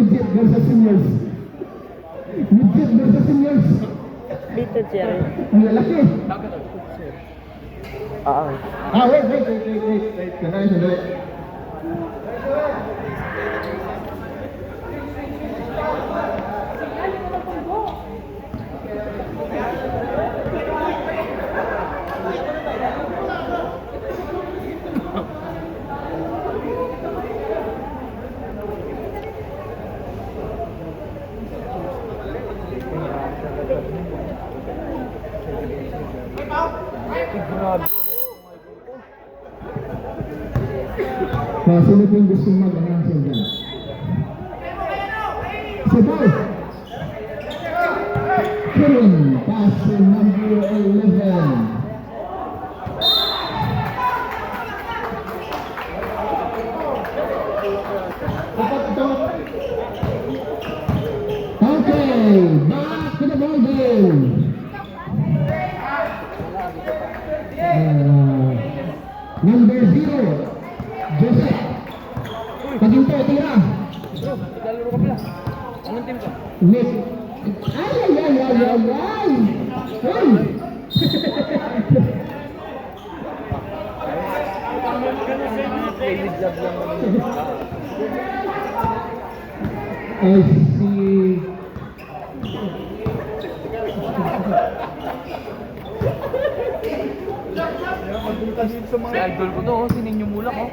Midget versus seniors. Midget versus seniors. Dito, Jerry. Ang lalaki. Oo. Wait. Sandali. Sino po yung gusto mag-answer dyan? Sabaw! Kirin, pass to number 11. Okay, back to the ball game. Number 0, Joseph. Paginto, tira. Bro, naglalaro ka pala. Anong team ka? Nick. Ay! Hey! Daily job lang naman. I see. Si idol ko to, si Ninyo Mulak, oh.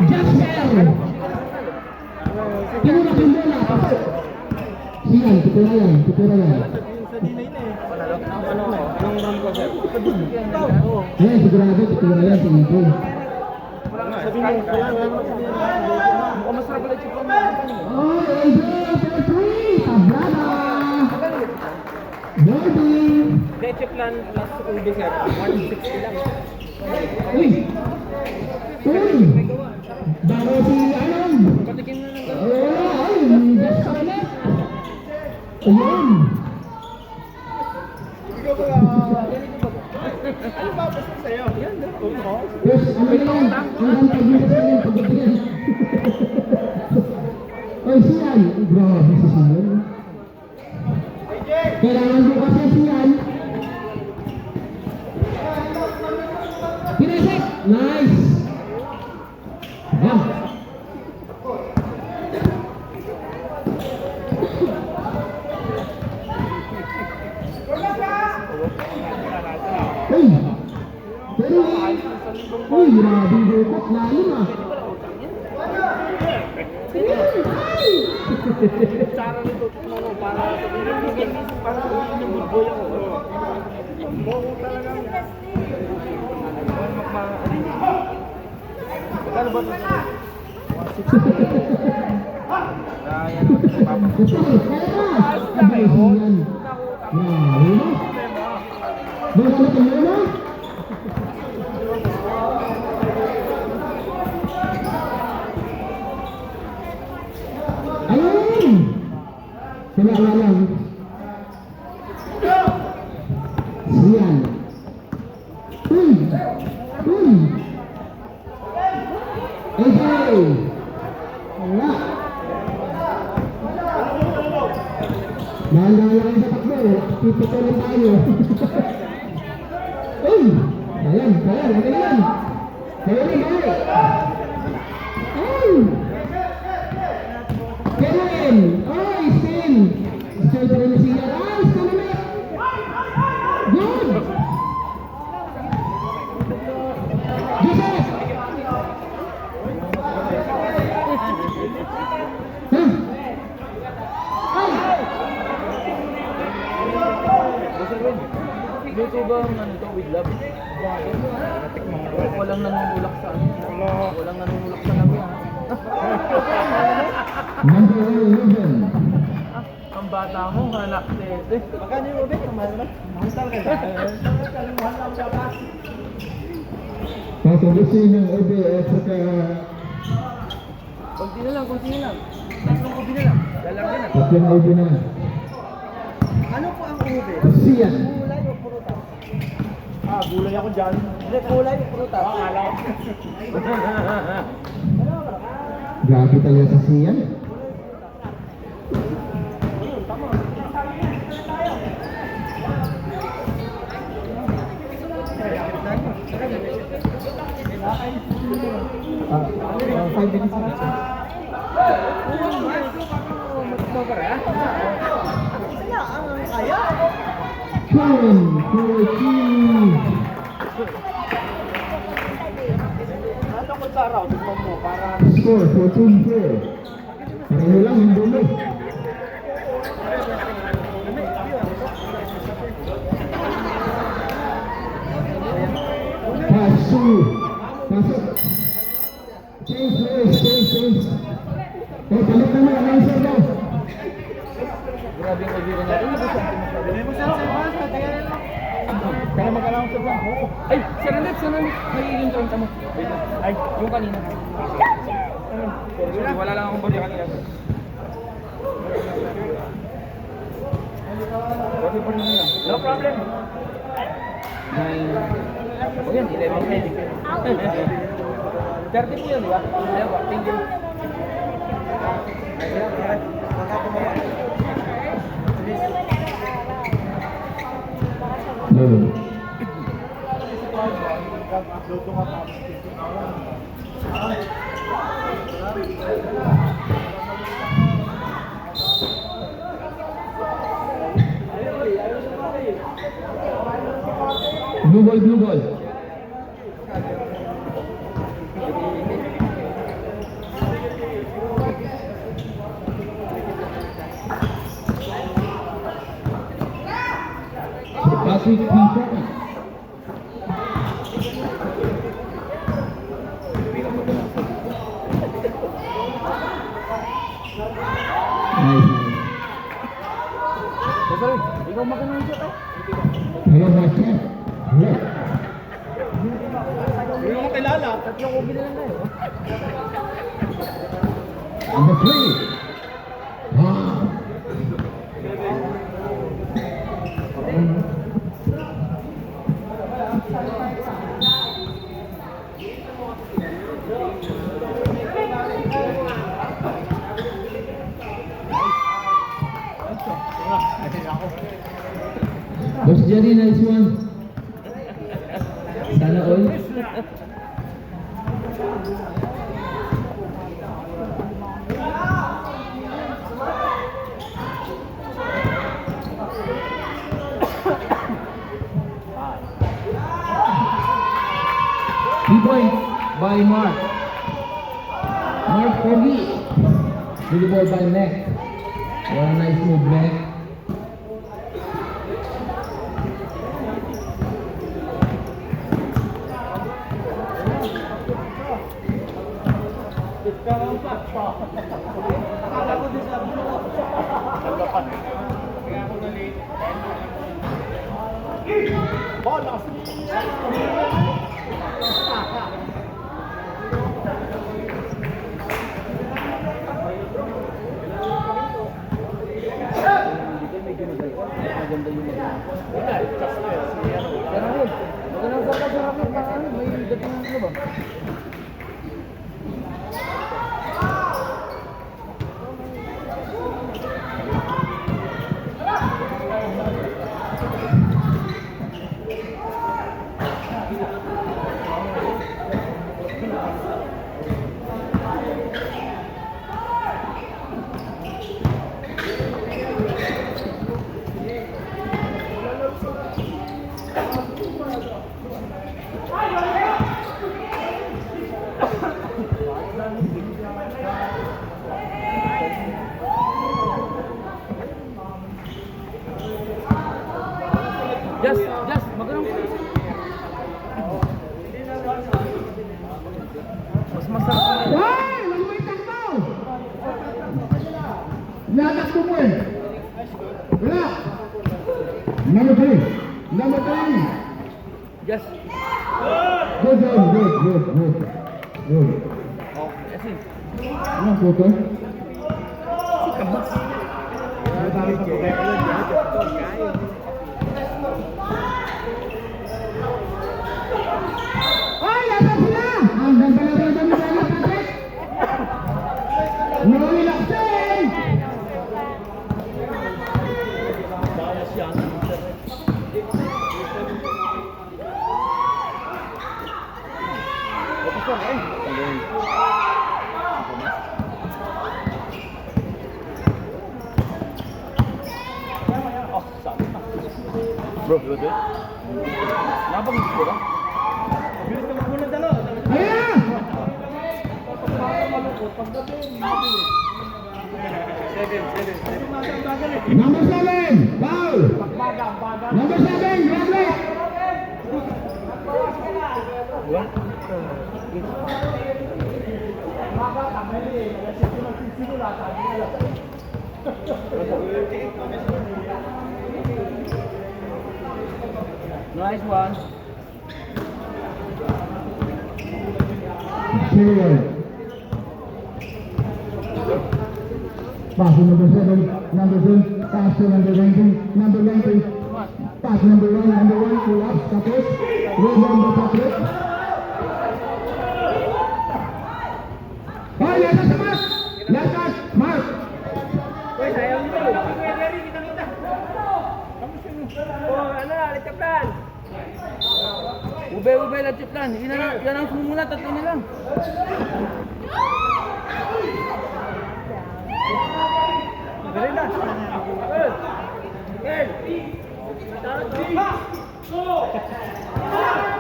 Jasper! Tinulak yung bola. Siyan, tutula yan. Anong run ko, sir? Ayan, sigurado, tutula yan si Nico. Sabihin mo, mukhang masarap pala chip lang. Oh, Angel, for 3! Tablada! Bobby! Leche plan plus ube, sir. 160 lang. Uy! Bago si Anong! Patikin na lang. Ay, just sa ulit! Ayun! Ano ba basta sa'yo? Yan, Yes, ano yan? Hanggang pag-ibig sa amin, pag-ibig. Oy, siyan! Grabe si siyan. Kailangan ko kasi siyan. Pinesek! Nice! Yeah. Uy! Pero uy, grabe yung bukot. Lalim ah. Tsara nito, para sabihin yung bulboy ako. Boko talaga. Magkano ba ito? Ayan, Abay, siyan. Grabe na. Bago na tayo na? Ayun! Sila lang. Siyan. Uy! Okay! Wala! Dahan-dahan lang sa takbo. Pipituloy tayo. Uy! Ayan. Okay na yan. Bawali. Ay! Kevin! Ay, Sin! Siyempre na siya. Ay, salamat! Good! Joseph! Huh? Ay! Luto ba ang ano to with love? Walang nanunulak sa ano. Walang nanunulak sa labi, ha? Number 11. Ang bata mo, hanak tete. Magkano yung ube? Mahal na? Mahal talaga. Patubusin ng ube at saka Kunti na lang. Tatlong ube na lang. Lalagyan na. tatlong ube na. Ano po ang ube? Siyan. Kulay o puro tao? Gulay ako dyan. Hindi, kulay, prutas. Akala ko. Grabe talaga sa siyan. Ah, 5 minutes na. 14. Tungkol sa araw, tignan mo, para... Score 14-4. Pareho lang yung dulo. Pasu. Pasok. Change. Balik naman ang answer mo. Grabe yung kaibigan natin. Hindi mo siya sa iba, sa tingin lang. Kaya magkalang sa bang. Ay, sanandit. Magiging kaunta mo. Ay, yung kanina. Sorry, wala lang akong body kanina. No problem. O yan, 11 minutes. 30 po yun, di ba? Thank you. No. Blue ball. Patrick Pinto. Nice. Ikaw magandang shot eh. Hello, Martin. Hello. Hindi mo kilala. Tatlong ubi na lang tayo. Number 3. Wow. Boss Jerry, nice one. Sana all. Point by Mark. Mark Foggy. With the ball by Mac. What a nice move, Mac. Just, magandang mas masarap na yun. Hey! Ano may takbo? Natakbo mo eh. Wala. Number 3. Number 3. Just, Good. oh, asin. Ano po ito? Si Kabas. Bro, yun doon. Napag-isip ko ba? Ayan! Number 7, foul! Number 7, red light! Nice one. Silver. Pass to number 7, number 2, pass to number 19, number 19. Pass number 1, full up, tapos. Roll number 4. Oh, last us, Mark! Last us, Mark! Uy, sayang mo. Gary, kita-kita. Oh, ano, Alitaplan. Ube lang chiplan. Yan ang sumuna, tatlo na lang. Dali na.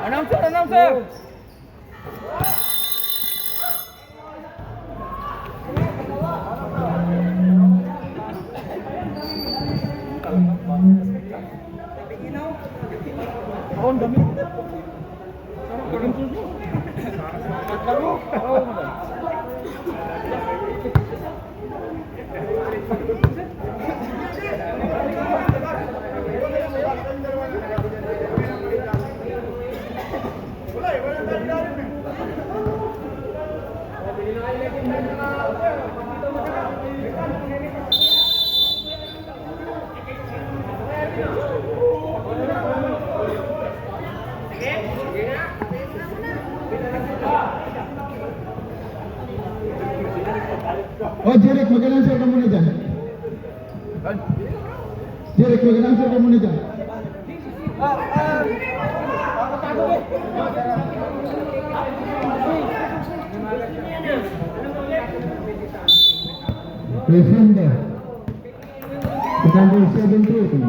Announcer! Ako ang dami. Bigyan ko siya. Oo, madam. Oh, Jeric, mag-answer ka muna dyan. Jeric, mag-answer ka muna dyan. Defender. Number 17.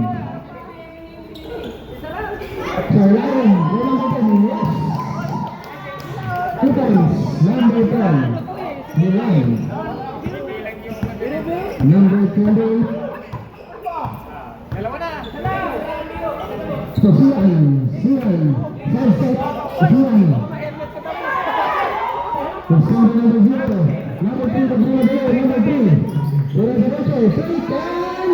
Salarin, yes. Two times, number 10. Milan. Number 20. So Sian, sunset, Sian. Bersama number 0, number 3, number 3. Bola derecho, Sultan.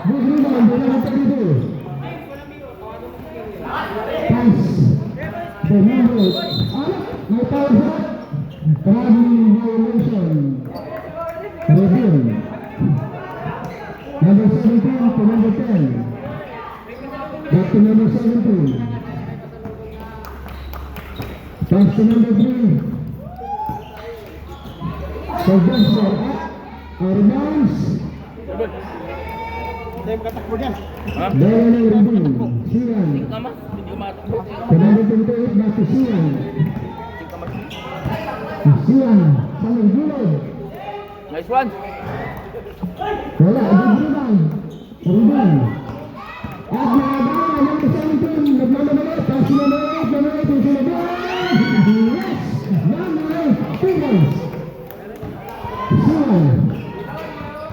Good rebound, bola dapat itu. Pass. The number, my power shot. Traveling violation. Review. Number 17 to number 10. Back to number 17. Pass to number 3. Suggestion up. Out of bounds. Tayo makatakbo dyan. Dahil ng review. Sian. Tama, hindi umatakbo. To number 28, back to Sian. Sian. Saling gulod. Nice one. Wala, good rebound. Rebound. At nakabala, number 17, nagmamabala, pass to number 8, number 8, yung sinabot. Yes! Number 8, Fingers. Sian.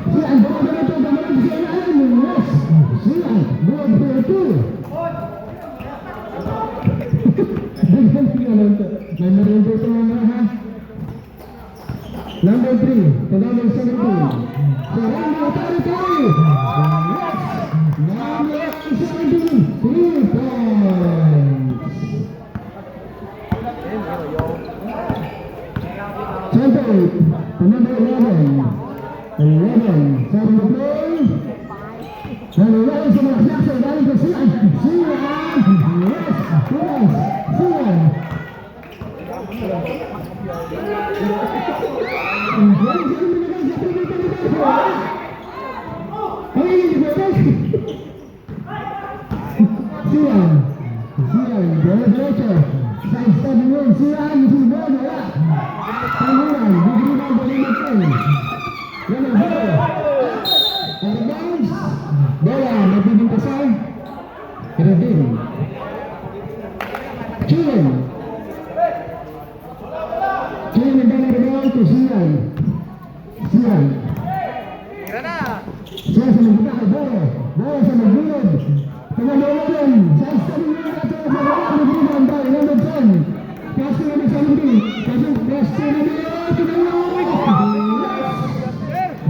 Sian, bola dito, gamalan, Sian Allen. Yes! Sian, good for 2. Number 2 ito mga ha. Number 3, to number 17. Surrender territory. Yes! Number 17, 3 points. Center, to number 11. 11, from the play. Number 11 sa mga saksa, galing ko Sian. Sian! Yes! Yes! Sian! Sian, bola derecho. Side step yun. Siyan, si Bon, wala. Tamunan, bigri na ba rin ito? Yan ang zero. Arbounds. Bola, nabibing kasal. Pero din. Chilin. Chilin ang dala rebound to Siyan. Siyan. Tira na! Siyan sa magkita kay Boro. Boro sa magbunod. Pangalawalan. Side step yun. Sa wala, bigri na ang dala. Number 10. Kasi na may salubi. Kasi kasi na may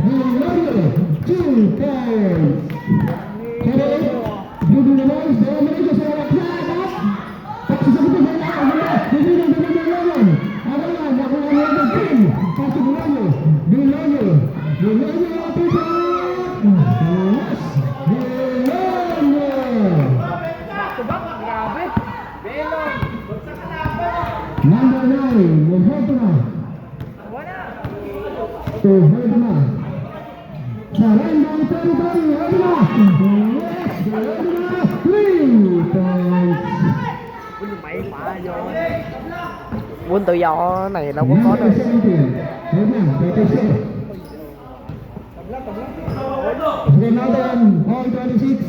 Gloria, 2 points. Pero, Dudu naman, dalawa na ito sa lakad. Kasi sa ito, wala. Hindi na naman. Agalan, ako ang number 10. Kasi Dulanyo. Dulanyo, 2 points. Dulanyo. Grabe! Belon! Number 9, Mohotra. To Verduma. Sarandang territory, Verduma. Yes, Verduma, 3 points. May pa yun. Buôn tự do này đâu có Number được. 17, Verduma, Peteshe. Grenada, ball 26.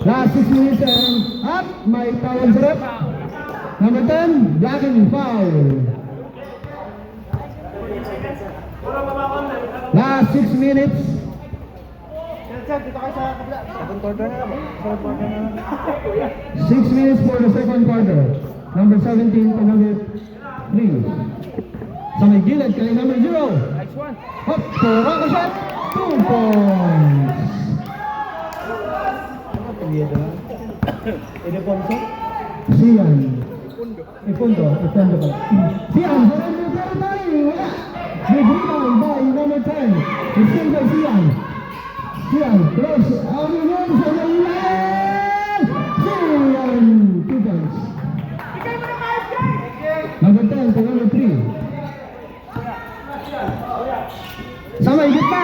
Last 6 minutes and up, may tawag sa rep. Number 10, blocking foul. Last 6 minutes. 6 minutes for the second quarter. Number 17 to number 3. Sa may gilid kay number 0. Nice one. Hop, turang ko shot. 2 points. Siyan. Ipundo pala. Siyan, Sarandang territory. Wala. Big rebound by number 10. It's still by Siyan. Siyan, close. Ang yun sa Maynilad. Siyan, 2 points. Number 10 to number 3. Sama, higit pa.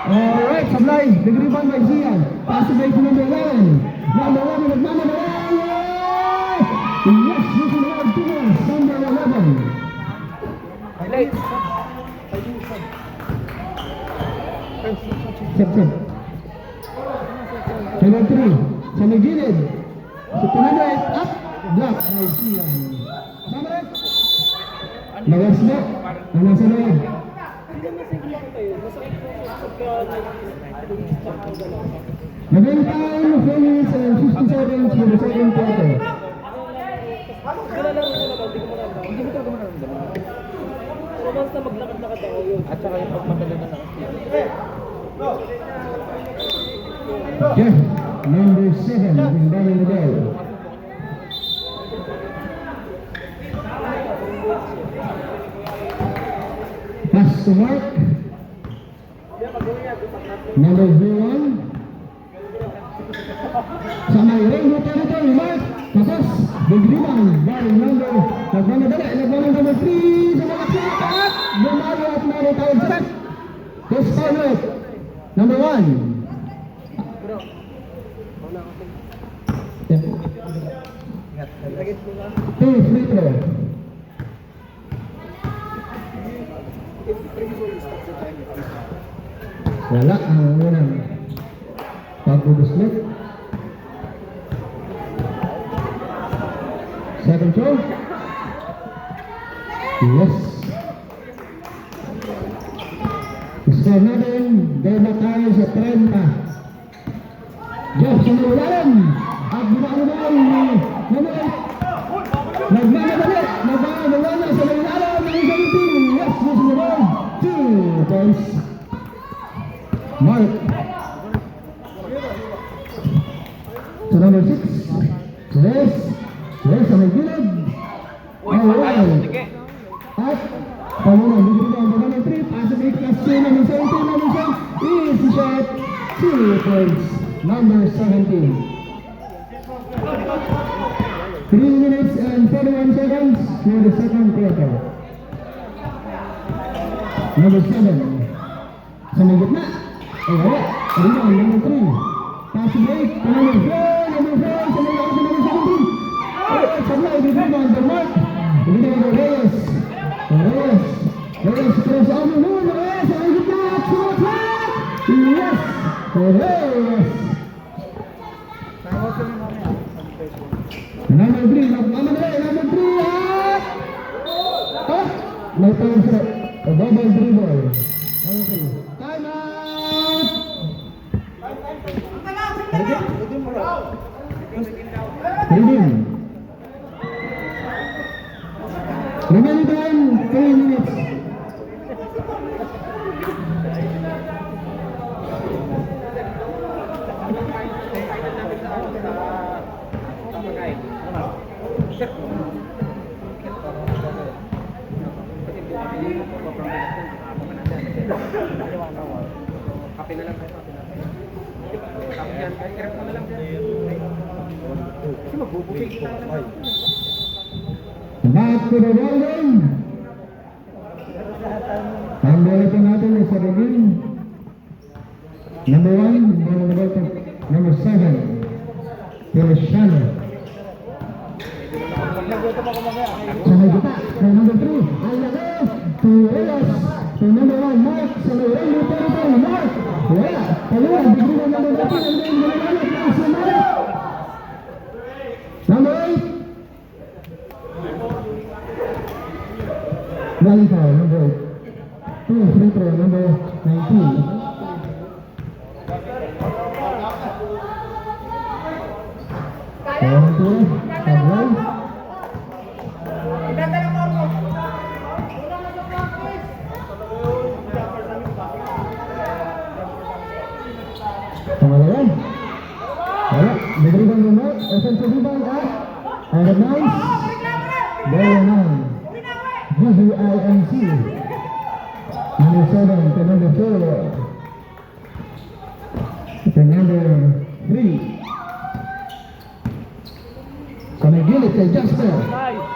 Alright, supply. Big rebound by Siyan. Pass to break to number 11. Number 11, nagmamadala. Yes, this is our 2 points. Number 11. Highlight. Sip. Number 3. Sa may gilid. Sa 200. Up. Block. Ay, Siyan. Sama rin. Lawas na. Ano sa loob? Naging time, 4 minutes and 50 seconds for the second quarter. Basta maglakad-lakad ako yun. At saka yung pagmatagal na nakasya. Jeff, number 7, bring down in the ball. Pass to Mark. Number 01. Sa may rainbow territory, Mark. Tapos, big rebound by number, number 3. Sa mga sikat. Bumayo at maritawag sa set. This time, number 1. Two free throw. Wala ang unang pagbubuslit. Second throw. Yes. Score natin, dahil tayo sa 30. Jeff, sumulan. At binakaroon ni nagmamadali sa ilalim ng isang team. Yes, sumulan. 2 points. Mark. Sa number 6. Yes. Yes, sa may gilid. Alright. At pamunang bigyan ang number 3. Pacific Casino number 17. Number 7. Easy shot. 2 points. Number 17. 3 minutes and 41 seconds for the second quarter. Number 7. Sa may gitna. Ay, wala. Rebound, number 3. Pass break. Number 4. Number 4. Sa may gitna, number 17. Sablay, bibigyan the mark. Bibigyan the Reyes. Reyes. Reyes, cross over noon. Reyes, ang gitna. Sumatak! Yes! Reyes. Number 3, number 3, at... Ah! May time sa... double dribble. Okay. Time out! Reading. Remaining time, 3 minutes. Kape na lang kayo. Kape yan. Kirap mo na lang. Kasi magbubukay kita na. Back to the ball game. Ang bola po natin ay sa Regine. Number 1, bola na ball number 7. Feliciano. Sa may gita, kay number 3, ang laki, to Reyes. To number 1, Mark. Sa may Reyes, Mark. Wala, kaliwa, bigyan na number 3, ang game na naman, si Mark. Number 8. Galing pa, number 2, free throw, number 19. Sablay. Pangalawan. Wala, bigriban mo, offensive rebound at out of bounds. Ball naman. GBIMC. Number 7 to number 4. To number 3. Sa may gilid kay Jasper.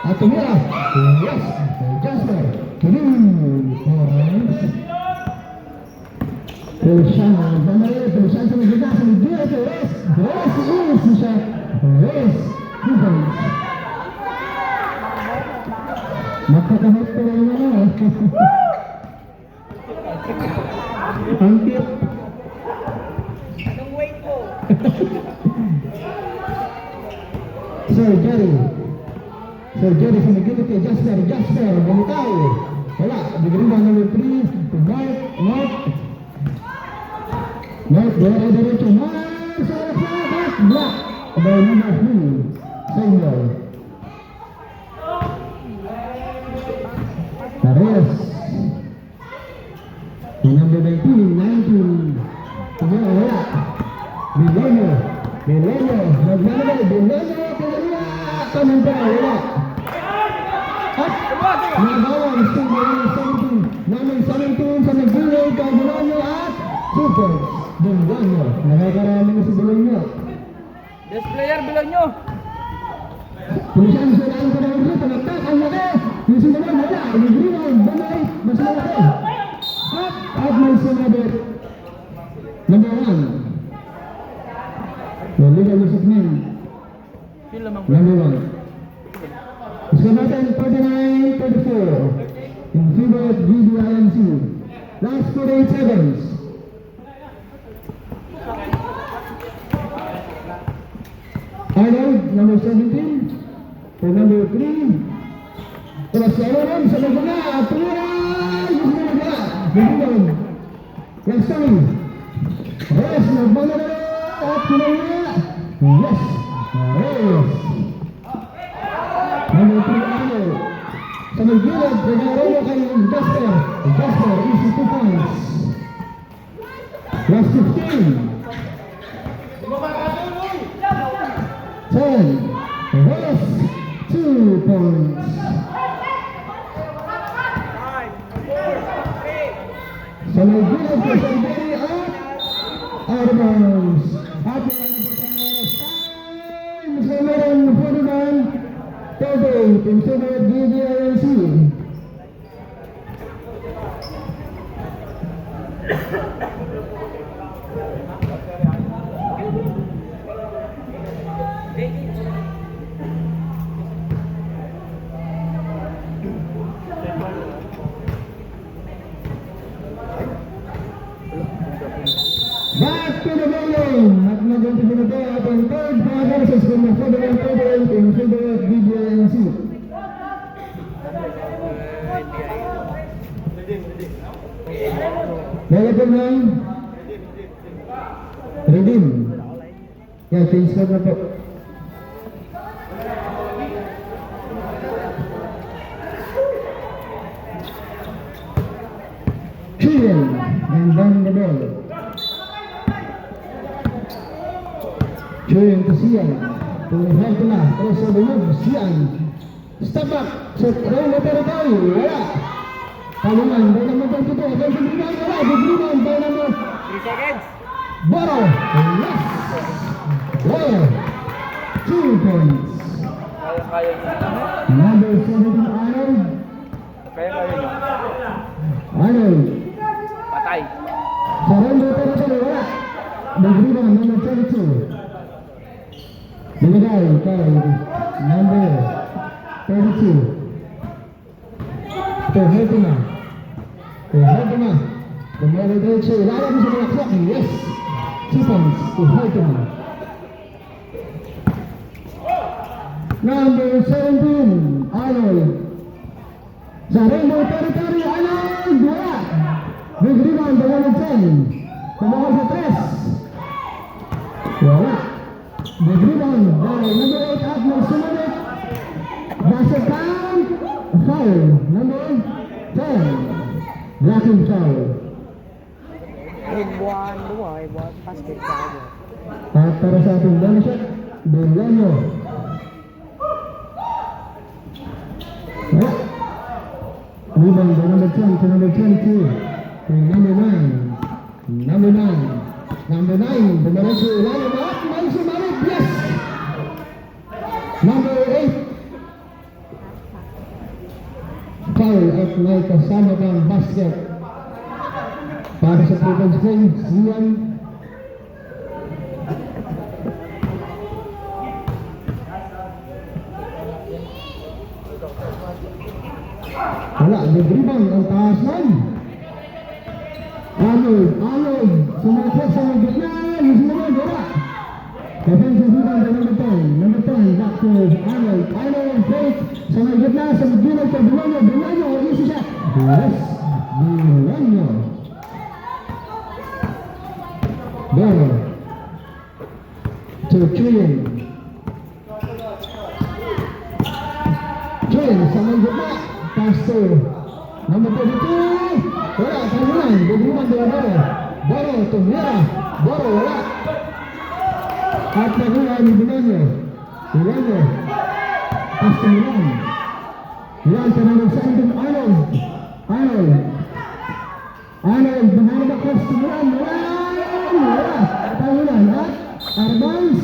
At tumira. Yes, kay Jasper. 3 points. Feliciano. Feliciano sa may gilid. Sa may gilid kay Reyes. Reyes is siya. Reyes. 2 points. Magkakahit pa rin na. Ang tip. Anong weight ko? Sir Jerry sa nagigit kay Jasper, bumitaw. Wala, bigyan ba number 3 to Mark, diretso, Mark, sa lahat, block, by number 3, Samuel. Reyes, number 19, wala, Milenio, Tanong pa, wala. At nagawa, namin 17 sa nag-gilid, Bulonyo at Super Bulonyo. Nakakarami na si Bulonyo. Best player, Bulonyo. Pulisan sa daan ko na rin, talagtak, ang laki. Yung si Bulonyo, wala. Nag-rebound, bumay, mas malaki. At may sumabit. Number 1. Liga Yusuf Nin. Number 1. Score natin 39-34 in favor of GBIMC. Last 48 seconds. Arnold, number 17. For number 3. Terus Aaron sa mga aturan. Bigyan. Last time. Yes, nagbala na. At kinaya. Yes. Yes. Number 3, Arnold. Sa may gilid, nagkaroon kay Jasper. Jasper, easy 2 points. Last 15. 10. Yes. 2 points. 5, 4, 3. Sa may gilid, kay Sanderi at out of bounds. At sa meron 49. 38 in favor of GBIMC. Back to the bowling. At nag-umpisa na tayo at ang third quarter sa score na 41-38 in favor of BGNC. Lalagyan ng redeem. Yan, change card na po. Chilling and down the ball. Chilling to Sian. Tumihal ko na. Terus sa bulog, Sian. Step back. So, roll na territory. Wala. Talungan. Bay naman ito. Bay sa Bringan. Wala. Bringan. Bay naman. 3 seconds. Boro. Yes. Well. 2 points. Kaya niya. Number 17, Arnold. Kaya niya. Arnold. Patay. Surrender territory. Wala. Bringan. Number 32. Binigay kay number 32. Terhetima. Terhetima. Kumari diretso. Ilalagay mo sa mga clock. Yes. 2 points. Terhetima. Number 17, Arnold. Sa rainbow territory, Arnold. Wala. Big rebound, the 1 and 10. Kumahal sa 3. Wala. Big rebound by number 8 at Marsumanik. Basket count. Foul. Number 10. Blocking foul. In 1, 2, basket tayo. At para sa ating bonus shot, Bulaño. Rebound by number 10 to number 22. To number 9. Number 9. Number 9. Bumalasyo. Ilalim at Marsumanik. Yes. Number 8. Foul at may kasama kang basket. Para sa preference play, Sian. Wala, big rebound ang taas nun. Arnold, sumakot sa mga gitna. Yung sumunod, wala. Defensive rebound by number 10. Number 10, back to Arnold. Arnold, break sa mga gitna, sa mag-gilid kay Bulaño, easy shot. Yes, Bulaño. Ball to Chilling. Chilling sa mga gitna. Pass to number 32. Wala, talunan. Bugruman doon Boro. Boro to Mira. Boro, wala. At nakuha ni Bulaño. Bulaño. Pass to Milan. Milan to number 17, Arnold. Arnold, behind the cross to Milan. Wala. Talunan at Armans.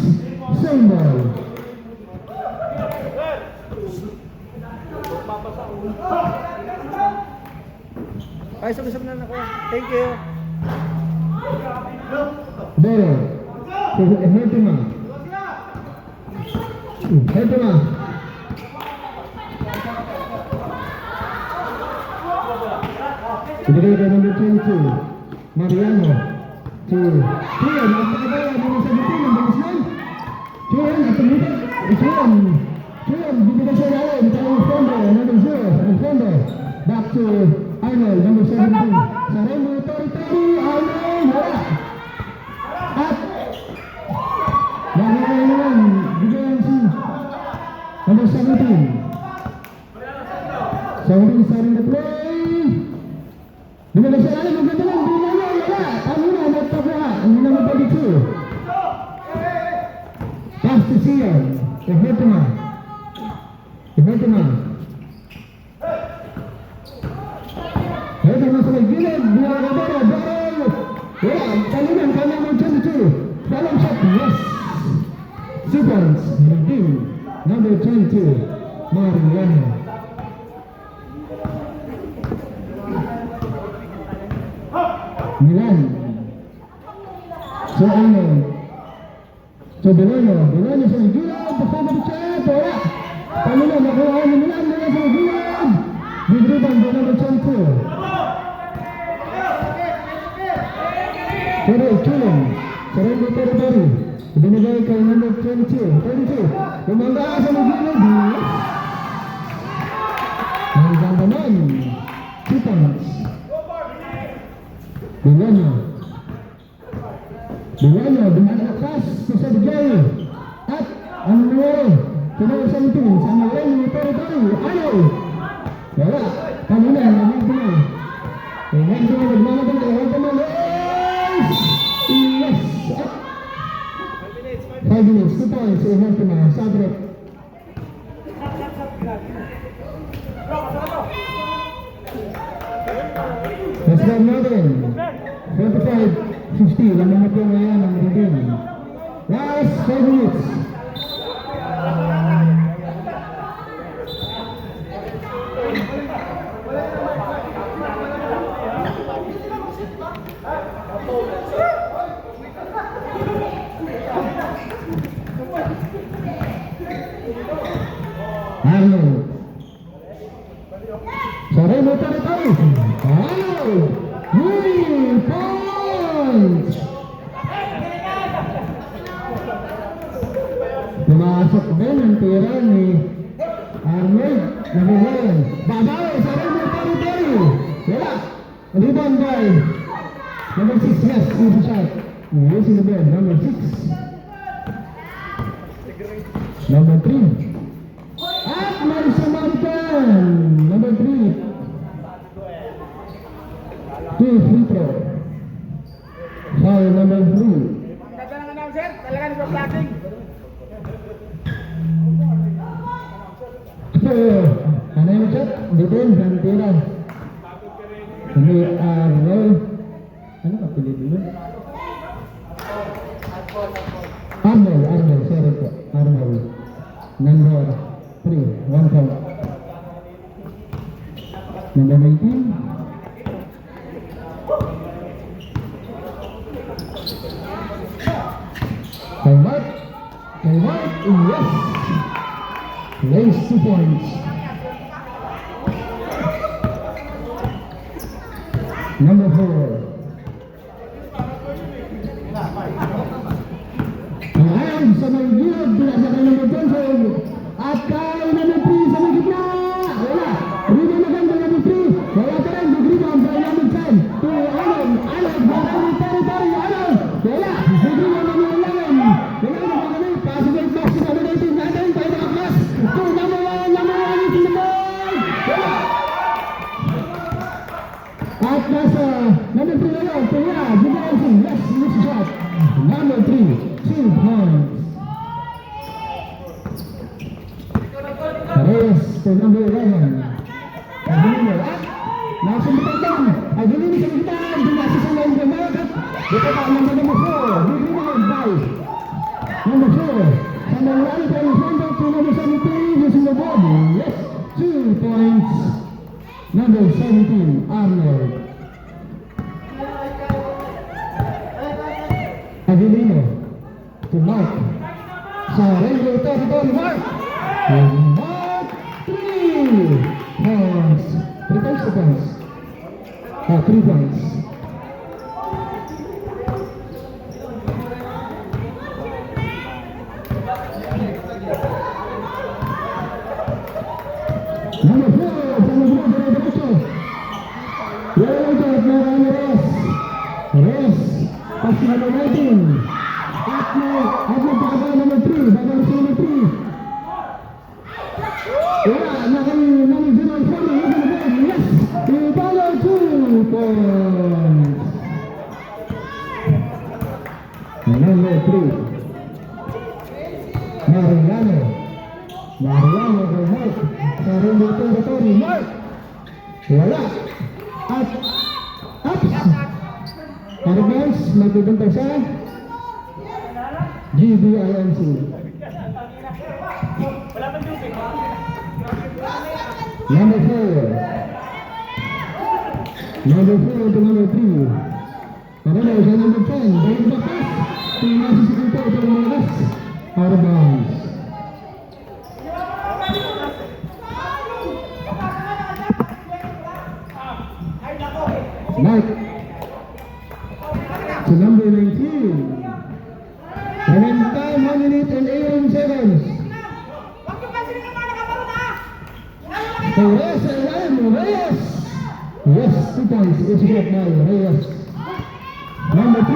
Same ball. Ay, sabi-sabi na ako. Thank you. Boro. Hertima. Ibigay kay number 22. Mariano. To Kian. At nakabaya ng 17. Ang bilis lang. Kian. At tumitak. Kian. Bibigay siya natin. Kay Fondo. Number 0. Fondo. Back to Arnold. Number 17. Sa rainbow territory. Arnold. Wala. At Mahal naman. Bigyan si number 17. 17 starting the play. Binigay siya natin. Maganda lang. Binigay. Wala. Ano na. Nagtabuha. Ang number 32. Pass to Sian. Hertima. Hertima sa may gilid. Binigay ka Boro. Wala. Talunan. Kanya mo 22. Follow shot. Yes. 2 points. Redeem. Number 22. Mariano. Milan. So Bulaño sa may gilid. Pasama di chat. Wala. Talunan. Nakuha ni Milan. Milan sa may gilid. Big rebound by number 22. Chilling. Surrender territory. Ibinigay kay number 22. Kumangga sa magiging. Hanggang naman. 2 points. Bilanya. Dumalakas sa Sergey. At ang nangyari. Kinausan ito sa magiging territory. Ayaw. Wala. Kanina. Nagiging. Yes! 5 minutes, 2 points, Eventima, Sabrek. Let's go, Northern. 25-50, lamang po ngayon ang redeem. Last 5 minutes. Arnold. Sorry, mo tayo. Arnold. 3 points. Pumasok din ang tira ni Arnold. Nakuhaan. Babae, sorry mo tayo. Wala. Rebound by number 6. Yes, easy shot. Yes, in the bed. Number 6. Number 3. At may Samaritan, number 3. 2 free throw. Foul number 3. Ganda ng announcer, talaga nito flashing. Ano yung shot? Dito yun, Santira. Hindi, Arnold. Ano ka pilit dito? Arnold, sorry po. Arnold. Number 3, 1 point. Number 19. Kay Mark, yes! Lays 2 points. Number 4. Ayan, sa may gilid, pinasakay ng Johnson. At kay number 3 sa may gitna. Wala. Rino maganda number 3. Wala pa rin. Big rebound by number 10. To Alon. Barang territory. Alon. Wala. Big rebound number 11. Wala na ba kami? Possible box sa number 18 natin. Tayo nakakas. To number 1. Number 1 is in the ball. Wala. At nasa number 3 ngayon. Tingnan. Generation. Yes, miss shot. Number 3. 2 points. Reyes to number 11. Aguilino. Nasa bitang. Aguilino sa bitang. Dinasa sa lain ng mga. Dito pa number 4. Aguilino by number 4. Sa nangyari tayo sender to number 17. Using the ball. Yes. 2 points. Number 17. Arnold. Aguilino to Mark. Sa Rainbow territory. Mark. Mark 3 points. 3 points, 2 points. 3 points. Number 4, sa mga diretso. Yellow dot na Ramirez. Reyes. Pas number 19. At baba number 3. Baba sa number 3. Wala, naka-0 for me. Yes! Ibalo 2 points. Number 3. Mariano kay Mark. Sa Rainbow territory. Mark! Wala. At Argans, magpupunta sa GBINC. Number 4. Number 4 to number 3. Parang sa number 10. Dahil bakas. Tingnan si Sikito ito ng mga gas. Out of bounds. Mark. To number 19. Yes, 2 points. It's shot by Reyes. Number 3,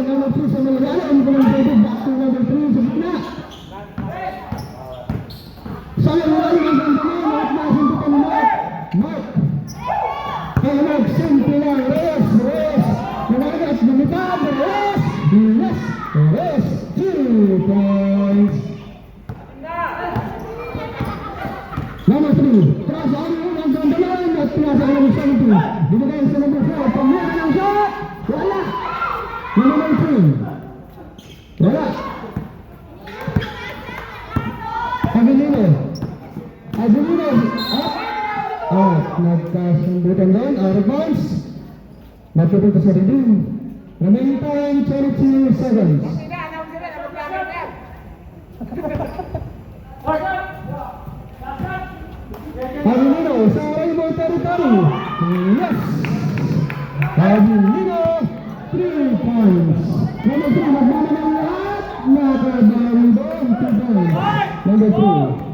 number 2 sa Malagala. Ang kulang back to number 3 sa gitna. Sayang mo lang ang ganda mo. Mark na simpitan mo. Mark. Kaya Mark, simple lang. Reyes. Nanagas, lumitad. Reyes. Yes. Reyes. 2 points. Number 3. Tras ang ganda mo. At pinasa ang number 17. Binigay sa number 4. Pamira ng shot. Wala. Number 3. Wala. Aguilino. Up. Nagkasundutan doon. Out of bounds. Nagpupunta sa redeem. Remaining time, 22 seconds. Aguilino sa Rainbow Territory. Yes. Aguilino, 3 points. Number 3, magmana ng lahat. Nakabawi doon, 2 points. Number 3.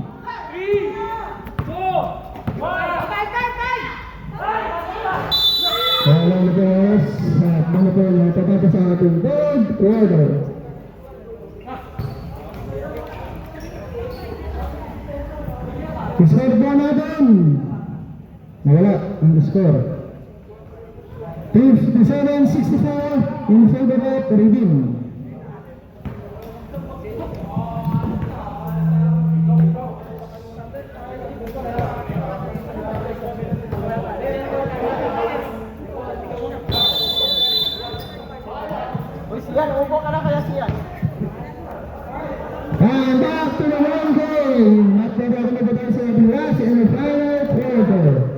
Wala na guys. At mga po natapata sa ating third quarter. Score ba natin? Nawala ang score. 57-64 in favor of Redeem. Yan, upo ka na kaya siya. And back to the long game. At nagkakaroon sa Abiwas in the final quarter.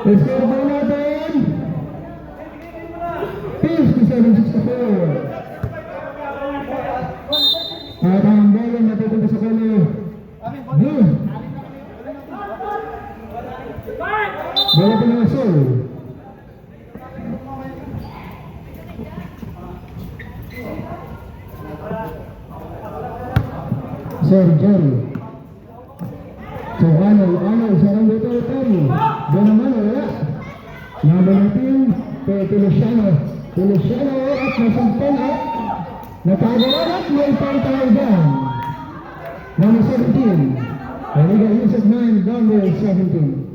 The score ba natin? 57-64. At ang bola natutungo sa kolo. Blue. Bola pa ng asol. Sir Jerry. So ano, sarang dito Terry. Doon naman wala. Number 19, Feliciano at nasampan at natagalan at may pantay down. Number 17, Eliga Yusuf 9, number 17.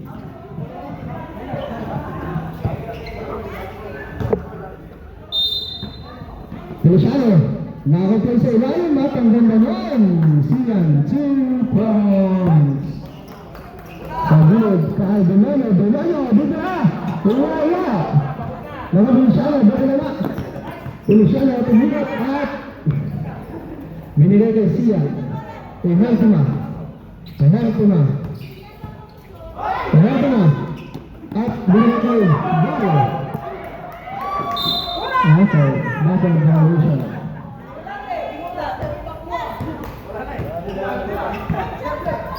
Feliciano, nakaplay sa ilalim at ang ganda nun. Siyan, 2 points. Sa gilid, kahal Domeno, dito na. Wala. Naman Feliciano, dito na. Feliciano, tumulot at binigay kay Siyan. Penaltuma. At binigay kay Garo. Okay, battle violation.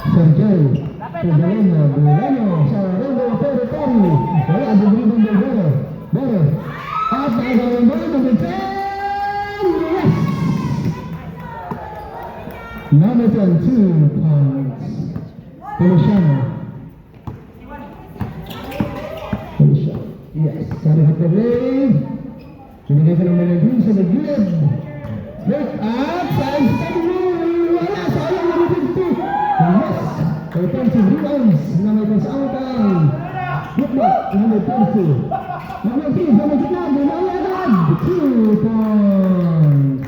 Sergey Bulano sa Rainbow Territory. Wala, bumibang del Bero. At nagawin mo ng 10. Yes! Number 10, 2 points. Feliciano. Yes, sorry at the play. Binigay ka ng managing sa nag-gilid. Look up, saan sa wala, sayang number 50. Yes, offensive rebounds na may kasangkang. Look back, number 20. Number 3, sa magkita, bumaya agad. 2 points.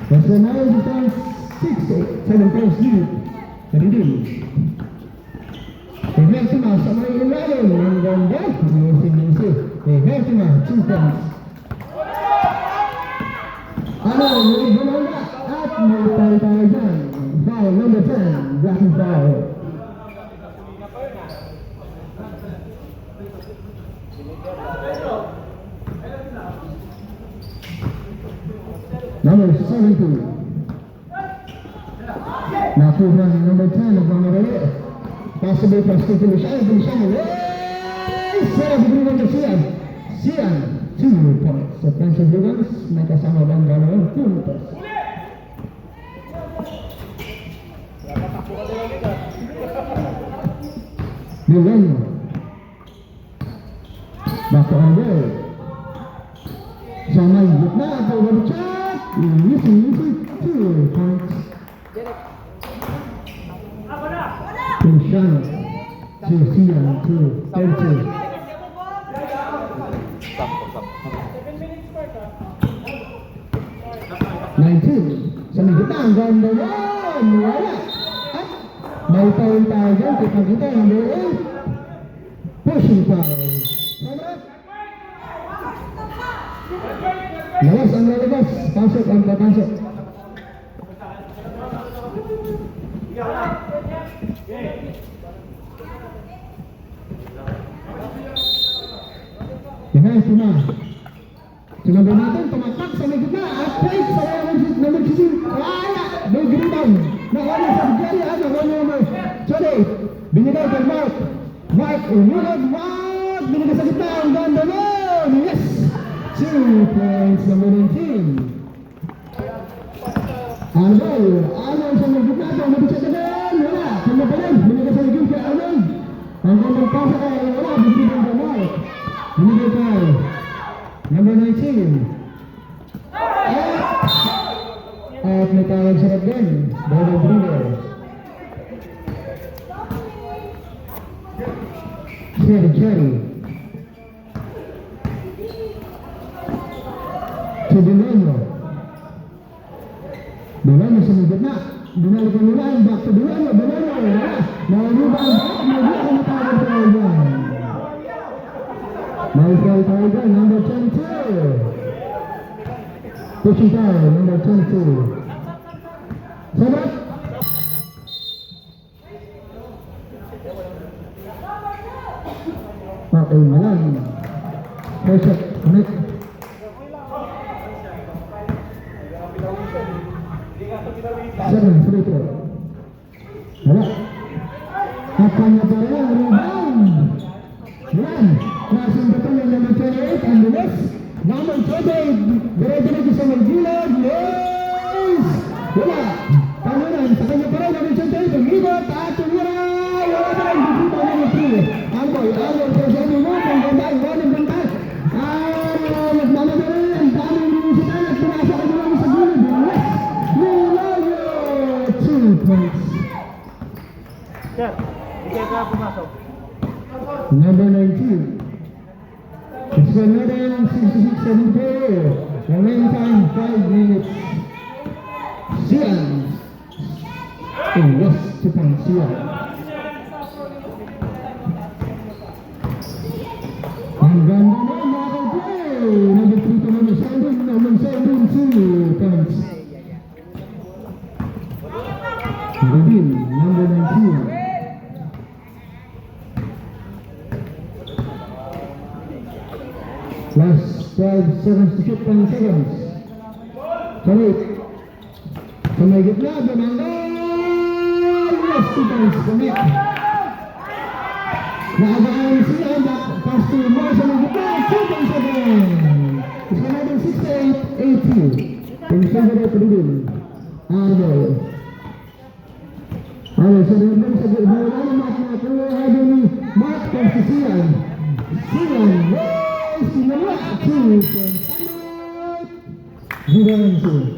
That's the 9 points, 7 points lead. Redeem. Emertima sa may ilalim ng ganda. Minsi. Emertima, 2 points. Yung gumanda at may tayo dyan. Foul number 10, blocking foul. Number 17. Nakuha ng number 10, nagmamarali. Possible for Steve Feliciano. Sarap bigyan ng Sian. 2 points. Offensive rebounds, may kasama bang dalawang puntos. Milano. Back to Andre. Sa may gitna, power check. Easy, 2 points. Cristiano. To Sian, to Terce. Stop. 19. Sa may gitna, ang ganda yan. Wala. At may foul tayo dyan. Kita number 8. Pushing foul. Lawas ang lalabas. Pasok ang papasok. Tuna. Sinabi natin, tumatak sa may gitna. At right sa number 16. Wala. Big rebound. Nakala sa Jerry. Nakala Sorry. Binigay kay Mark. Mark. Binigay sa gitna. Ang ganda nun. Yes. 2 points number 19. Arnold sa may gitna. Tumabit siya doon. Wala. Kanya pa rin. Binigay sa gitna kay Arnold. Ang gandang pasa kay wala. Binigay kay Mark. Binigay kay number 19. At may tawag sa din. David Brewer. Jerry. To Delano sa may gitna. Binalikan nila. Back to Delano. Naruba ang back. Hindi ako matawag sa yan. Michael Tiger, number 22. Pushing foul, number 22. Sabat. Okay, Milan. First shot, connect. 7, 3-2. Wala. At kanya pa rin ang rebound. Yan. Crossing the tunnel, number 28, and the next, number 20, dire-diretso sa Magdilad, yes! Wala! Tanunan, sa kanya pa rin, number 28, umibot, at tumira! Wala pa rin, dito number 3. Alboy, sa sabi mo, ang ganda, ang ganda. Nagmamagay rin, ang daming binusitan, at pinasa ka naman sa gilid, yes! Milayo! 2 points. Sir, hindi ka pumasok. Number 19. It's another 66-74. Remaining time 5 minutes. Sian. Yes, 2 points. Sian. Ang ganda na mga ka-play. Number 3 to number 7. Number 7, 2 points. Rubin, number 19. Last 5 seconds to shoot, 10 seconds. Salit. Sa may gitna, Benangay! Yes, 2 points. Connect. Naagaan sila, pass to Mar sa may gitna, 2 points again. It's another 68-80. In favor of Rubin. Arnold. Sa Rubin, sa gitna, wala na makakuha ni Mark pass to Sian. Sian, Sinala, 2 points. Givenchy.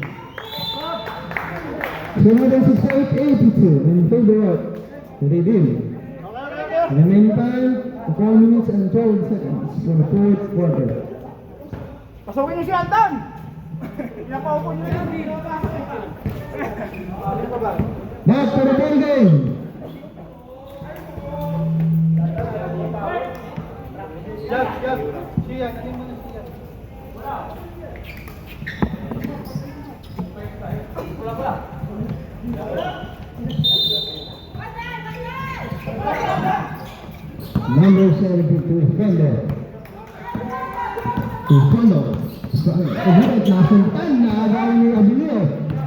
Another 68-82 in favor of Rubin. Remaining time, 4 minutes and 12 seconds for the 4th quarter. Pasawin niyo si Anton! Pinapaupo niyo yan. Back to the ball game. Jab. Siya, hindi mo na siya. Wala. Number 72, Fender. Fender. Ulit na suntan na agawin ni Abilio.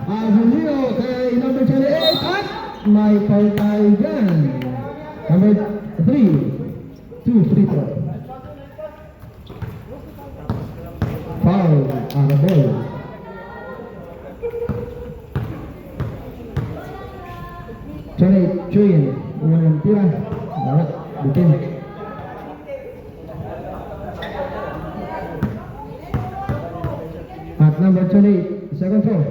Abilio kay number 28 at may foul tayo dyan. Number 3, 2 free throw. Foul, Arabel. Chanay, Chuyin, unang tira. Bitin. At number 28, second throw.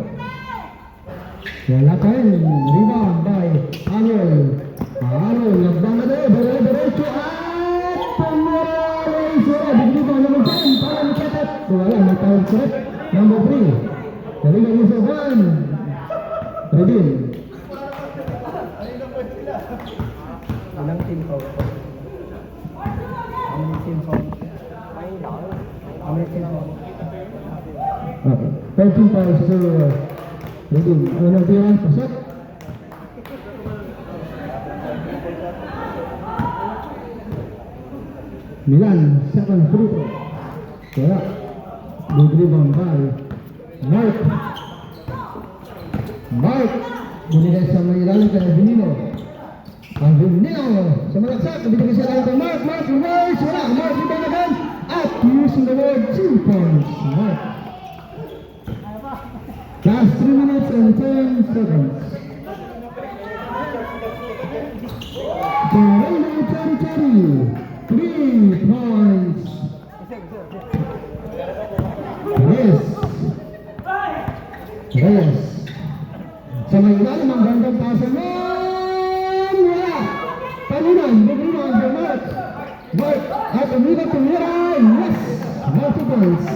Wala pa rin. Rebound by Arnold. Arnold, lagbang na doon. Diretso at tumulay sila. Bigyan number 10. Para makitat. Wala, may tawag correct. Number 3. Galingan yung soban. Redin. Walang team foul. Ang team foul. Ang team foul. Okay. 13 points to Redin. Unang tira, pasok. Milan, second free throw. Kaya, big rebound by Mark. Mark, binigay sa may ilalim kay Avenino. Avenino, sa malaksak, binigay sa ilalim kay Mark. Mark, reverse, wala. Mark, rebound again. At using the word 2 points. Mark. Last 3 minutes and 10 seconds. Torino Territory, 3 points. Reyes. Sa may ilalim ang gandang pasangan. Wala. Palinan, bigrinan, Mark. Mark, at umigat tumira. Yes, multiples.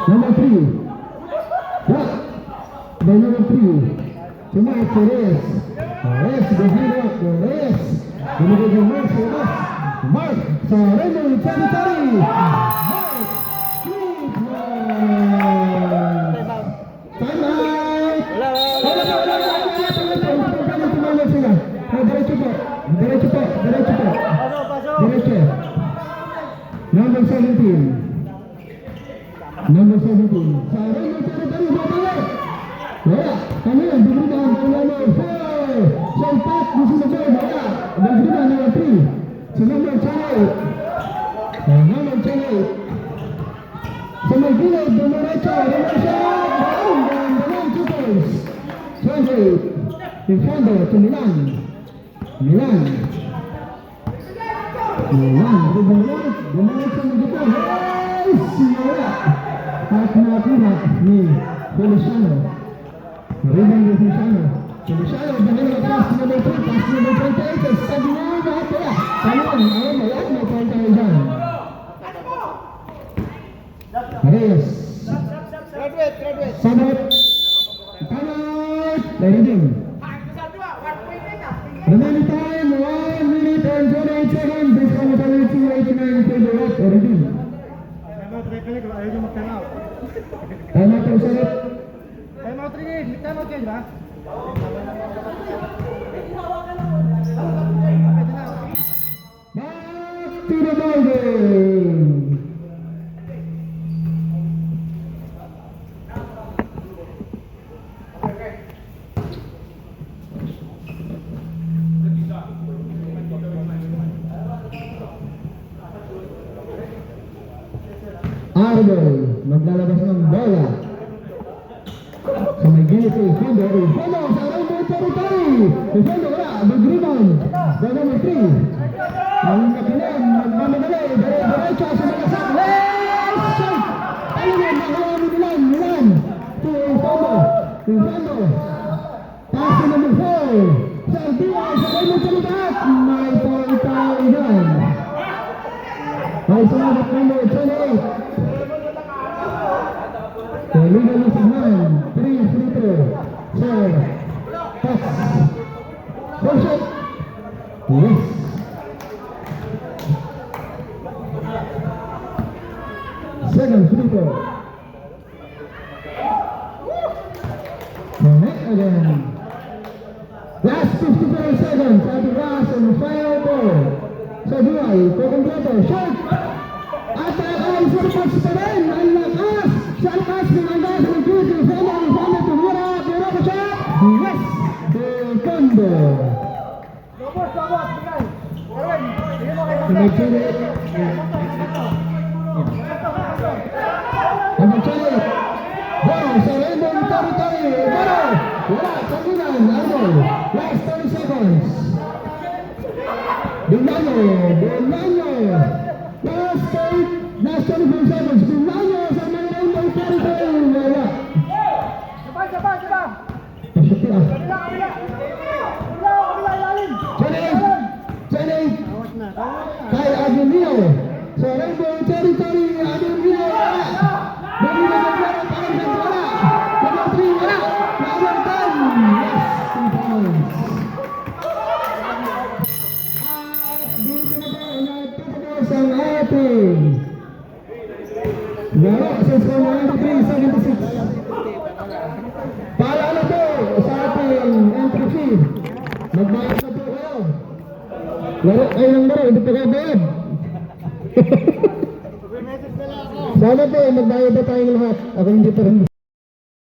Number 3. Yeah. By number 3. Cuma Torres. Torres, behind Torres. Binigay yung Mark sa labas. Mark sa Raymond Territory. Mark, 3 points. Time out. Diretso po. Diretso. Number 17. Number 17. Sa Raymond Territory, bawal. Wala. Kami lang, bigrinan. Number 4. Sa ipat, gusto na siya. Wala. Bigrinan, number 3. Sa number 28. Number 28. Sa may gilid, dumiretso. Diretso. Down. Down. Chupers. 28. Infando to Milan. Milan. Bumalik sa magito. Hey! Sinara. At nakuna ni Feliciano. Rebound ni Feliciano. Feliciano, bumalik ang pass number 3. Pass number 28. Sabi na lahat pala. Kanon, may point tayo dyan. Reyes. Sabot. Timeout. Reading. Remaining time, 1 minute and 28 seconds. This one is only 289 to the left. Reading. Timeout to Sabot. Timeout rin. Timeout kayo ba? Back to the building. Arbol, maglalabas ng bola. Sa may gilid ko, Infando sa Raymond Territory. Infando, wala, big rebound. By number 3. Ang nakilang, magmamadali, diretso sa malasak. Let's shoot! Ano yun, nakuha ni Milan. To Infando. Pass to number 4. Sa Albiwa, sa Raymond Territory. May point tayo dyan. May sumabat number 28. Legal is 9, 3 free throw, 4, pass, 4 shot, yes. Second free throw. Connect again. Last 54 seconds at the last and final ball. Sa Duay, kukumpleto, shot! At ay surpass pa rin, ang lakas! Sa lakas ng angas ng Judy, Fela, tumira, pero ko siya! Yes! Infando! Number 28. Baro sa Rainbow Territory. Baro. Wala. Tanginan. Idol. Last 30 seconds. Bulaño. Last 24 seconds. Bulaño sa may Rainbow Territory. Wala. Pasok na. Jenny. Kay Aguilio. Sa Rainbow Territory. Aguilio. Wala. Dali na nagwala. Parang nagwala. Number 3. Wala. Number 10. Yes. 2 points. Dito na po. Nagtatapos ang ating laro sa score 93-76. Para ano po sa ating entry fee. Magbayad na po kayo. Laro kayo ng laro, hindi pa kayo bayad. Sana po, magbayad na tayong lahat. Ako hindi pa rin.